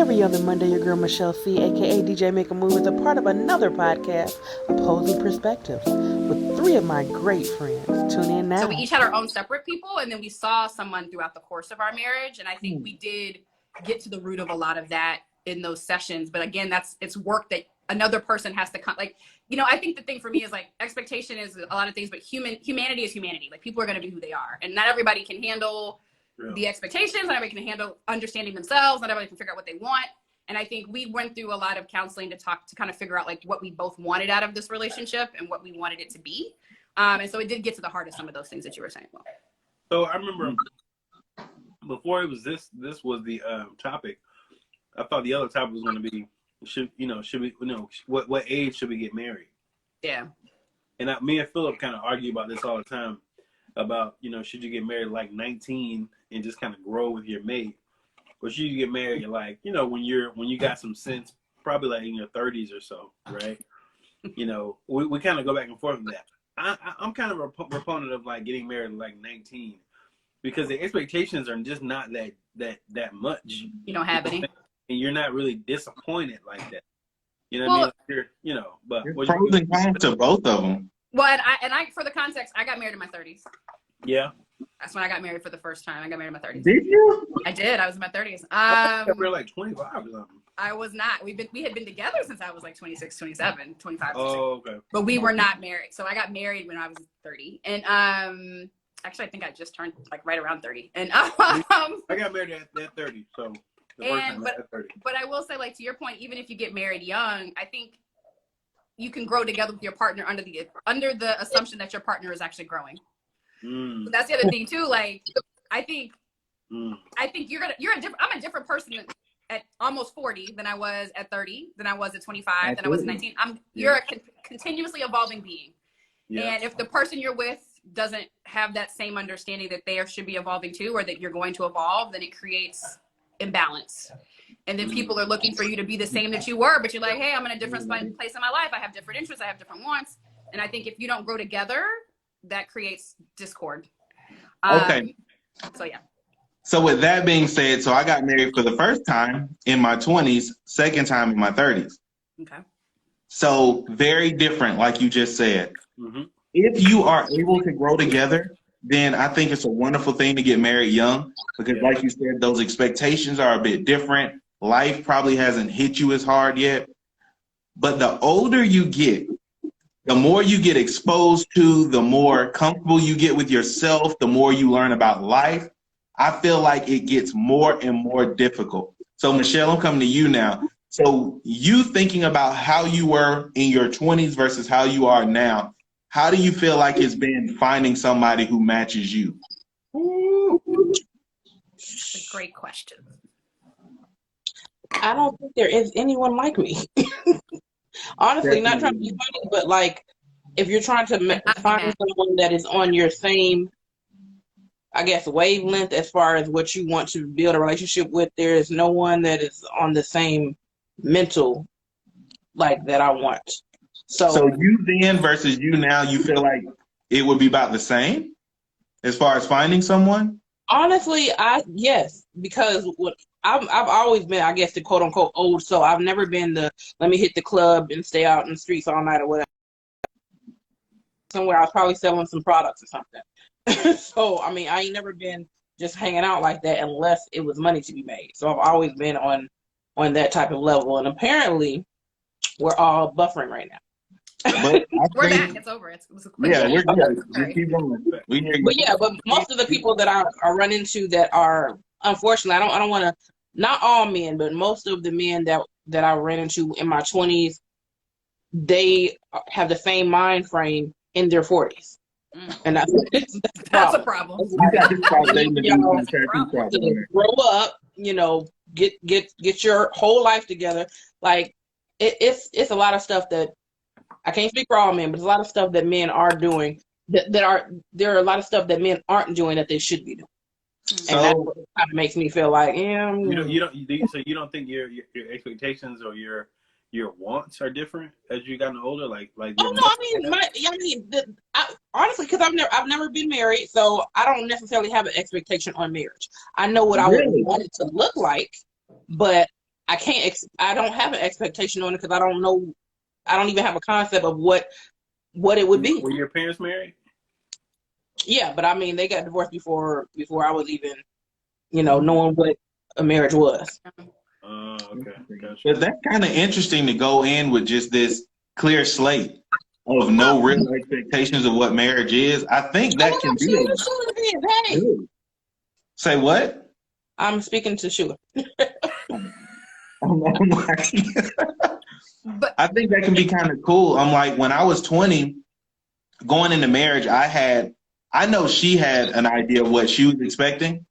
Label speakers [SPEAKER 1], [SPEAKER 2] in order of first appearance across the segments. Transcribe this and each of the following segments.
[SPEAKER 1] Every other Monday, your girl Michelle C, aka DJ Make a Move, is a part of another podcast, Opposing Perspectives, with three of my great friends. Tune in now.
[SPEAKER 2] So we each had our own separate people, and then we saw someone throughout the course of our marriage, and I think we did get to the root of a lot of that in those sessions. But again, it's work that another person has to come. Like, you know, I think the thing for me is like expectation is a lot of things, but humanity is humanity. Like, people are going to be who they are, and not everybody can handle the expectations. Not everybody can handle understanding themselves. Not everybody can figure out what they want. And I think we went through a lot of counseling to kind of figure out like what we both wanted out of this relationship and what we wanted it to be. And so it did get to the heart of some of those things that you were saying. Well,
[SPEAKER 3] so I remember before it was this was the topic. I thought the other topic was going to be what age should we get married?
[SPEAKER 2] Yeah.
[SPEAKER 3] And me and Philip kind of argue about this all the time about, should you get married like 19 and just kind of grow with your mate, or should you get married like, when you got some sense, probably like in your 30s or so, right? We kind of go back and forth with that. I'm kind of a proponent of like getting married at like 19 because the expectations are just not that much. You
[SPEAKER 2] don't have any.
[SPEAKER 3] And you're not really disappointed like that. You know what I mean? But
[SPEAKER 4] there's pros and cons to both of them.
[SPEAKER 2] Well, and I for the context, I got married in my 30s.
[SPEAKER 3] Yeah.
[SPEAKER 2] That's when I got married for the first time. I got married in my 30s.
[SPEAKER 4] Did you?
[SPEAKER 2] I did. I was in my 30s.
[SPEAKER 3] We're like 25 or something.
[SPEAKER 2] I was not. We had been together since I was like 26, 27, 25.
[SPEAKER 3] Oh, okay.
[SPEAKER 2] But we were not married. So I got married when I was 30. And actually, I think I just turned like right around 30. And
[SPEAKER 3] I got married at 30. So
[SPEAKER 2] but I will say, like, to your point, even if you get married young, I think you can grow together with your partner under the assumption that your partner is actually growing. So that's the other thing too. Like, I think I'm a different person at almost 40 than I was at 30, than I was at 25, than I was at 19. You're a continuously evolving being. Yeah. And if the person you're with doesn't have that same understanding that they should be evolving too, or that you're going to evolve, then it creates imbalance. And then people are looking for you to be the same that you were, but you're like, hey, I'm in a different place in my life. I have different interests. I have different wants. And I think if you don't grow together, that creates discord.
[SPEAKER 4] Okay.
[SPEAKER 2] So, yeah.
[SPEAKER 4] So with that being said, so I got married for the first time in my 20s, second time in my 30s.
[SPEAKER 2] Okay.
[SPEAKER 4] So very different, like you just said.
[SPEAKER 3] Mm-hmm.
[SPEAKER 4] If you are able to grow together, then I think it's a wonderful thing to get married young because like you said, those expectations are a bit different. Life probably hasn't hit you as hard yet. But the older you get, the more you get exposed to, the more comfortable you get with yourself, the more you learn about life. I feel like it gets more and more difficult. So Michelle, I'm coming to you now. So you thinking about how you were in your 20s versus how you are now, how do you feel like it's been finding somebody who matches you?
[SPEAKER 2] That's a great question.
[SPEAKER 1] I don't think there is anyone like me. Honestly, not trying to be funny, but like, if you're trying to find someone that is on your same, I guess, wavelength as far as what you want to build a relationship with, there is no one that is on the same mental like that I want. So
[SPEAKER 4] you then versus you now, you feel like it would be about the same as far as finding someone?
[SPEAKER 1] Honestly, yes, because I've always been, I guess, the quote unquote old soul. I've never been let me hit the club and stay out in the streets all night or whatever. Somewhere I was probably selling some products or something. So, I mean, I ain't never been just hanging out like that unless it was money to be made. So I've always been on that type of level. And apparently we're all buffering right now.
[SPEAKER 4] But
[SPEAKER 2] we're back. It's over. It was a quick
[SPEAKER 4] we're good. We keep going.
[SPEAKER 1] But most of the people that I run into that are, unfortunately, I don't want to, not all men, but most of the men that I ran into in my 20s, they have the same mind frame in their 40s. And that's
[SPEAKER 2] a problem.
[SPEAKER 1] Grow up, get your whole life together. Like it's a lot of stuff that I can't speak for all men, but there's a lot of stuff that men are doing there are a lot of stuff that men aren't doing that they should be doing. So, and that's what kind of makes me feel like,
[SPEAKER 3] you don't think your expectations or your wants are different as you gotten older?
[SPEAKER 1] Honestly, because I've never been married, so I don't necessarily have an expectation on marriage. I know what I would want it to look like, but I don't have an expectation on it because I don't know. I don't even have a concept of what it would be.
[SPEAKER 3] Were your parents married?
[SPEAKER 1] Yeah, but I mean, they got divorced before I was even, knowing what a marriage was.
[SPEAKER 3] Okay, gotcha.
[SPEAKER 4] But that's kind of interesting to go in with just this clear slate of no real expectations of what marriage is. I think that can be good. Say what?
[SPEAKER 1] I'm speaking to Shula.
[SPEAKER 2] But
[SPEAKER 4] I think that can be kind of cool. I'm like, when I was 20, going into marriage, I know she had an idea of what she was expecting.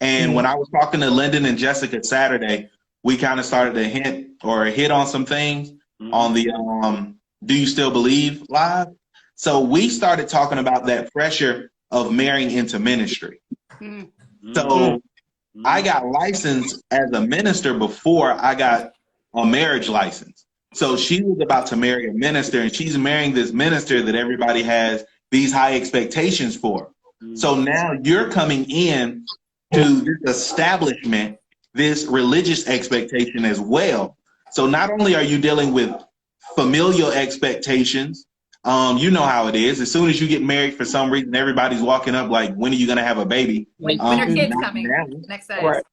[SPEAKER 4] And when I was talking to Lyndon and Jessica Saturday, we kind of started to hit on some things on the Do You Still Believe live. So we started talking about that pressure of marrying into ministry. So I got licensed as a minister before I got a marriage license. So she was about to marry a minister, and she's marrying this minister that everybody has these high expectations for. So now you're coming in to this establishment, this religious expectation as well. So not only are you dealing with familial expectations, you know how it is. As soon as you get married, for some reason, everybody's walking up like, when are you going to have a baby?
[SPEAKER 2] when are kids coming? Next day.
[SPEAKER 1] Right.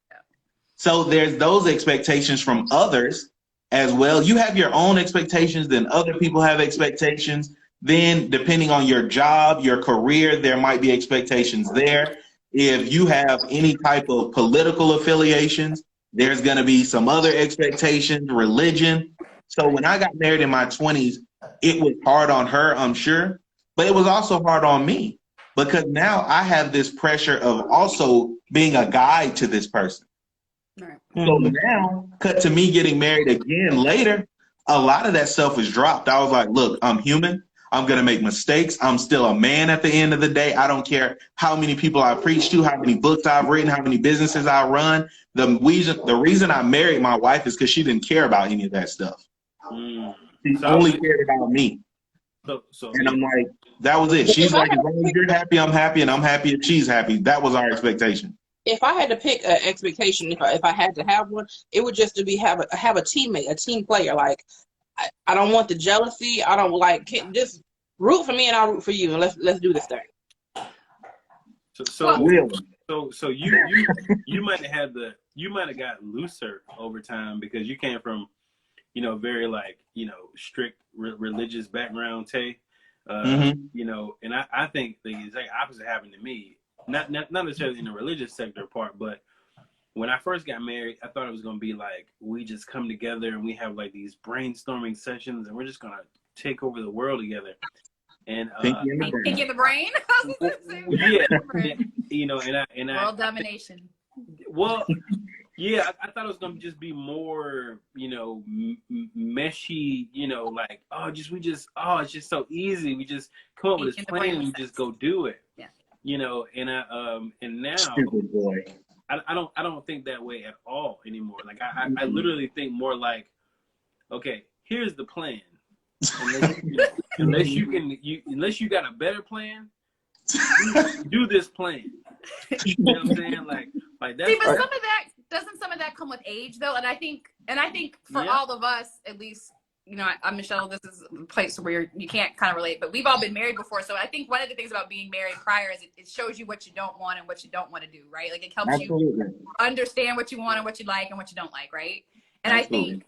[SPEAKER 4] So there's those expectations from others as well. You have your own expectations, then other people have expectations. Then depending on your job, your career, there might be expectations there. If you have any type of political affiliations, there's going to be some other expectations, religion. So when I got married in my 20s, it was hard on her, I'm sure, but it was also hard on me because now I have this pressure of also being a guide to this person.
[SPEAKER 2] Right.
[SPEAKER 4] So now, cut to me getting married again later, a lot of that stuff was dropped. I was like, look, I'm human. I'm going to make mistakes. I'm still a man at the end of the day. I don't care how many people I preach to, how many books I've written, how many businesses I run. The reason I married my wife is because she didn't care about any of that stuff. She only cared about me. And I'm like, that was it. She's like, as long as you're happy, I'm happy, and I'm happy if she's happy. That was our expectation.
[SPEAKER 1] If I had to pick an expectation, if I had to have one, it would just to be have a teammate, a team player. Like I don't want the jealousy. I don't just root for me and I'll root for you, and let's do this thing.
[SPEAKER 3] So you might have got looser over time because you came from, very strict religious background, Tay. And I think the exact opposite happened to me. Not necessarily in the religious sector part, but when I first got married, I thought it was going to be like, we just come together and we have like these brainstorming sessions and we're just going to take over the world together. And
[SPEAKER 2] Pinky in the brain. World domination.
[SPEAKER 3] Well, yeah, I thought it was going to just be more, meshy, it's just so easy. We just come up with this plan and we just go do it.
[SPEAKER 2] Yeah.
[SPEAKER 3] And now I don't think that way at all anymore. Like I literally think more like, okay, here's the plan. Unless you got a better plan, do this plan. You know what I'm saying? Like that's.
[SPEAKER 2] See, but some of that come with age though, and I think for all of us, at least, I'm Michelle. This is a place where you can't kind of relate, but we've all been married before. So I think one of the things about being married prior is it shows you what you don't want and what you don't want to do, right? Like it helps you understand what you want and what you like and what you don't like, right? And I think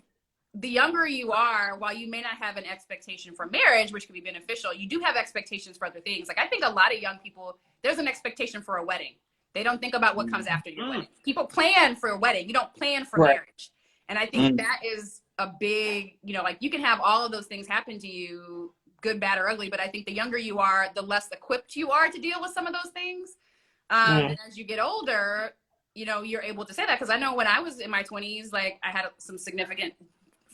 [SPEAKER 2] the younger you are, while you may not have an expectation for marriage, which can be beneficial, you do have expectations for other things. Like I think a lot of young people, there's an expectation for a wedding. They don't think about what comes after your wedding. People plan for a wedding. You don't plan for marriage. And I think that is a big, like you can have all of those things happen to you, good, bad, or ugly. But I think the younger you are, the less equipped you are to deal with some of those things. And as you get older, you're able to say that. Because I know when I was in my 20s, like I had some significant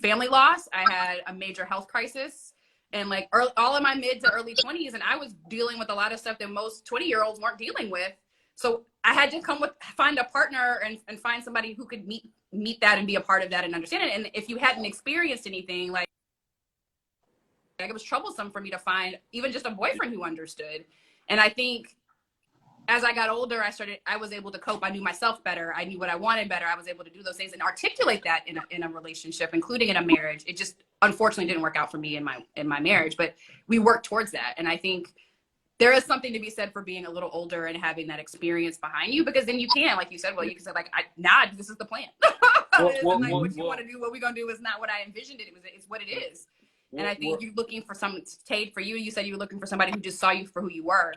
[SPEAKER 2] family loss. I had a major health crisis. And like all in my mid to early 20s. And I was dealing with a lot of stuff that most 20-year-olds weren't dealing with. So I had to find a partner and find somebody who could meet that and be a part of that and understand it. And if you hadn't experienced anything, like it was troublesome for me to find even just a boyfriend who understood. And I think as I got older, I was able to cope. I knew myself better. I knew what I wanted better. I was able to do those things and articulate that in a relationship, including in a marriage. It just unfortunately didn't work out for me in my marriage, but we worked towards that. And I think there is something to be said for being a little older and having that experience behind you, because then you can, like you said, you can say like, this is the plan. What you want to do, what we're going to do is not what I envisioned it. It's what it is. And I think you're looking for Tate, for you, you said you were looking for somebody who just saw you for who you were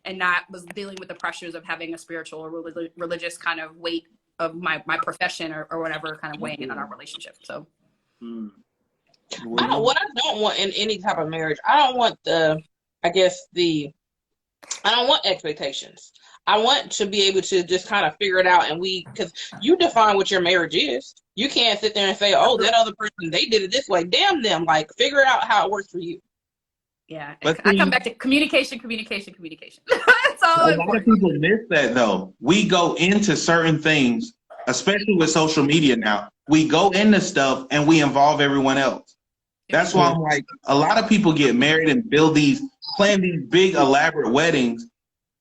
[SPEAKER 2] and not was dealing with the pressures of having a spiritual or religious kind of weight of my profession or whatever kind of weighing in on our relationship. So
[SPEAKER 1] what I don't want in any type of marriage, I don't want I don't want expectations. I want to be able to just kind of figure it out, and because you define what your marriage is. You can't sit there and say, oh, that other person, they did it this way. Damn them. Like, figure out how it works for you.
[SPEAKER 2] Yeah. I come back to communication. That's all.
[SPEAKER 4] A lot of people miss that, though. We go into certain things, especially with social media now. We go into stuff and we involve everyone else. That's why I'm like, a lot of people get married and plan these big, elaborate weddings,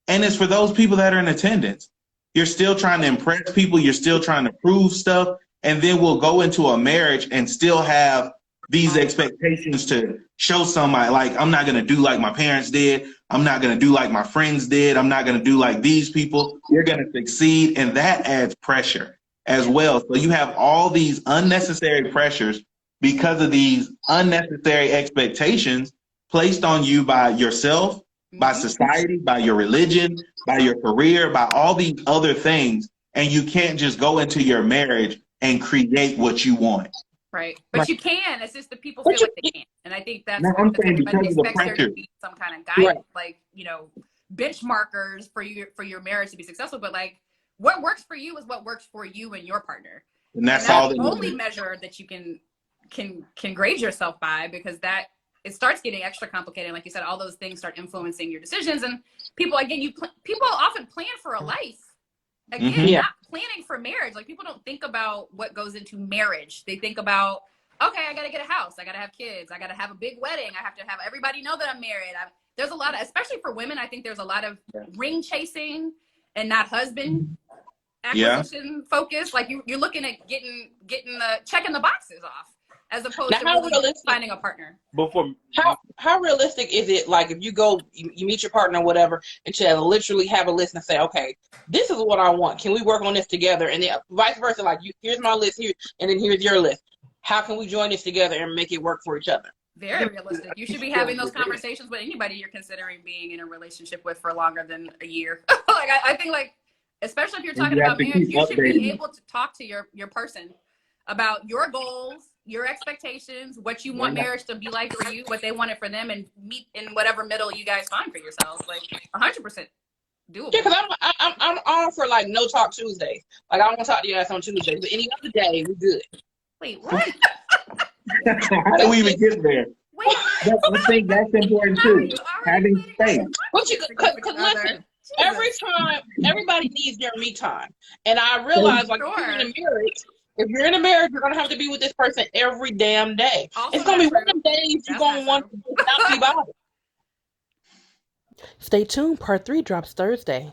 [SPEAKER 4] and it's for those people that are in attendance. You're still trying to impress people. You're still trying to prove stuff. And then we'll go into a marriage and still have these expectations to show somebody, like, I'm not going to do like my parents did. I'm not going to do like my friends did. I'm not going to do like these people. You're going to succeed. And that adds pressure as well. So you have all these unnecessary pressures because of these unnecessary expectations placed on you by yourself, by society, by your religion, by your career, by all these other things. And you can't just go into your marriage and create what you want.
[SPEAKER 2] Right. But you can. It's just the people feel like they can't. And I think that's
[SPEAKER 4] I'm saying because of the
[SPEAKER 2] expects there
[SPEAKER 4] pressure.
[SPEAKER 2] to be some kind of guidance, like, benchmarkers for your marriage to be successful. But like, what works for you is what works for you and your partner.
[SPEAKER 4] And that's all
[SPEAKER 2] the only measure that you can grade yourself by, because it starts getting extra complicated. Like you said, all those things start influencing your decisions. And people, again, people often plan for a life. Again, not planning for marriage. Like, people don't think about what goes into marriage. They think about, okay, I got to get a house. I got to have kids. I got to have a big wedding. I have to have everybody know that I'm married. There's a lot of, especially for women, I think there's a lot of ring chasing and not husband acquisition focus. Like, you're looking at checking the boxes off, as opposed to really finding a partner.
[SPEAKER 1] How realistic is it, like, if you go, you meet your partner or whatever, and to literally have a list and say, okay, this is what I want. Can we work on this together? And then vice versa, like, here's my list here, and then here's your list. How can we join this together and make it work for each other?
[SPEAKER 2] Very realistic. You should be having those conversations with anybody you're considering being in a relationship with for longer than a year. Like, I think, like, especially if you're talking about marriage, you should be able to talk to your person about your goals, your expectations, what you want marriage to be like for you, what they want it for them, and meet in whatever middle you guys find for yourselves. Like, 100% doable.
[SPEAKER 1] Yeah, because I'm on for, like, no talk Tuesdays. Like, I don't want to talk to you guys on Tuesdays, but any other day, we're good.
[SPEAKER 2] Wait, what?
[SPEAKER 4] How do we even get there?
[SPEAKER 2] Wait,
[SPEAKER 4] I think that's important too. Having space.
[SPEAKER 1] Because listen, every time, everybody needs their me time. And I realize, like, if you're in a marriage, you're going to have to be with this person every damn day. Also, it's going to be one of the days you're going to want to not be bothered.
[SPEAKER 5] Stay tuned. Part 3 drops Thursday.